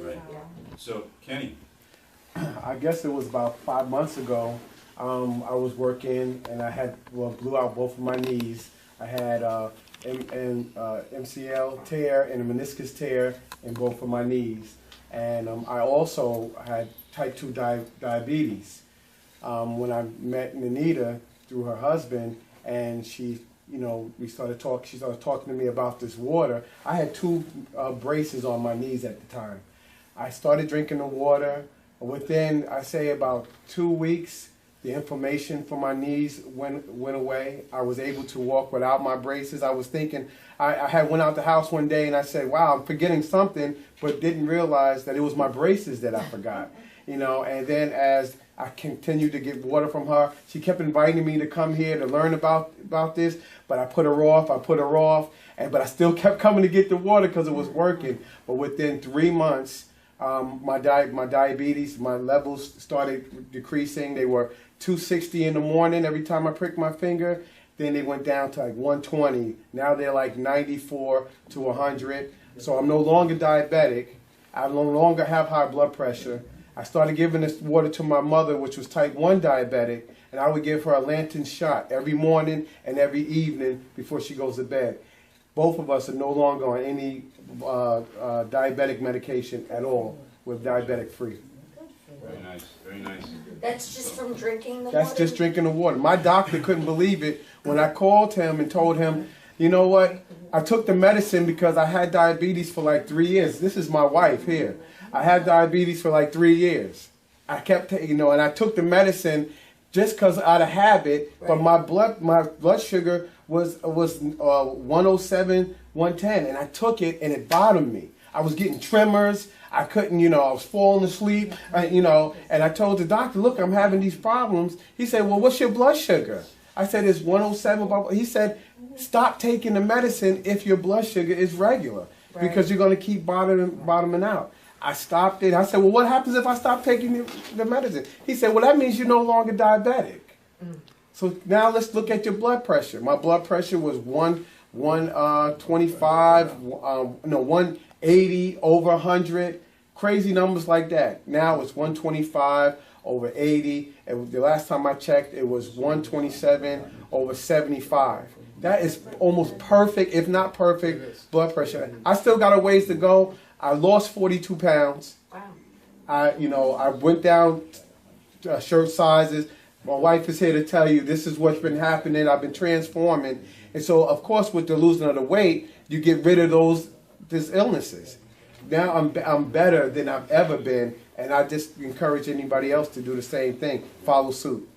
Right. So, Kenny. I guess it was about 5 months ago. I was working and I had blew out both of my knees. I had MCL tear and a meniscus tear in both of my knees, and I also had type 2 diabetes. When I met Nanita through her husband, and she, she started talking to me about this water. I had two braces on my knees at the time. I started drinking the water. Within, I say, about 2 weeks, the inflammation from my knees went away. I was able to walk without my braces. I was thinking, I had went out the house one day and I said, wow, I'm forgetting something, but didn't realize that it was my braces that I forgot. And then as I continued to get water from her, she kept inviting me to come here to learn about this, but I put her off, but I still kept coming to get the water because it was working. But within 3 months, my diabetes, my levels started decreasing. They were 260 in the morning every time I pricked my finger. Then they went down to like 120. Now they're like 94 to 100. So I'm no longer diabetic. I no longer have high blood pressure. I started giving this water to my mother, which was type 1 diabetic, and I would give her a Lantern shot every morning and every evening before she goes to bed. Both of us are no longer on any diabetic medication at all. We're diabetic free. Very nice, very nice. That's just from drinking the water? That's just drinking the water. My doctor couldn't believe it when I called him and told him, you know what, I took the medicine because I had diabetes for like 3 years. This is my wife here. I had diabetes for like 3 years. I kept taking, and I took the medicine just because out of habit, right. But my blood sugar was 107, 110, and I took it and it bothered me. I was getting tremors. I couldn't, I was falling asleep, and I told the doctor, look, I'm having these problems. He said, well, what's your blood sugar? I said, it's 107. He said, stop taking the medicine if your blood sugar is regular, right. Because you're going to keep bottoming out. I stopped it. I said, well, what happens if I stop taking the medicine? He said, well, that means you're no longer diabetic. So now let's look at your blood pressure. My blood pressure was 125, 180 over 100, crazy numbers like that. Now it's 125 over 80. And the last time I checked, it was 127 over 75. That is almost perfect, if not perfect, blood pressure. I still got a ways to go. I lost 42 pounds. Wow. I went down shirt sizes. My wife is here to tell you this is what's been happening. I've been transforming. And so, of course, with the losing of the weight, you get rid of these illnesses. Now I'm better than I've ever been, and I just encourage anybody else to do the same thing. Follow suit.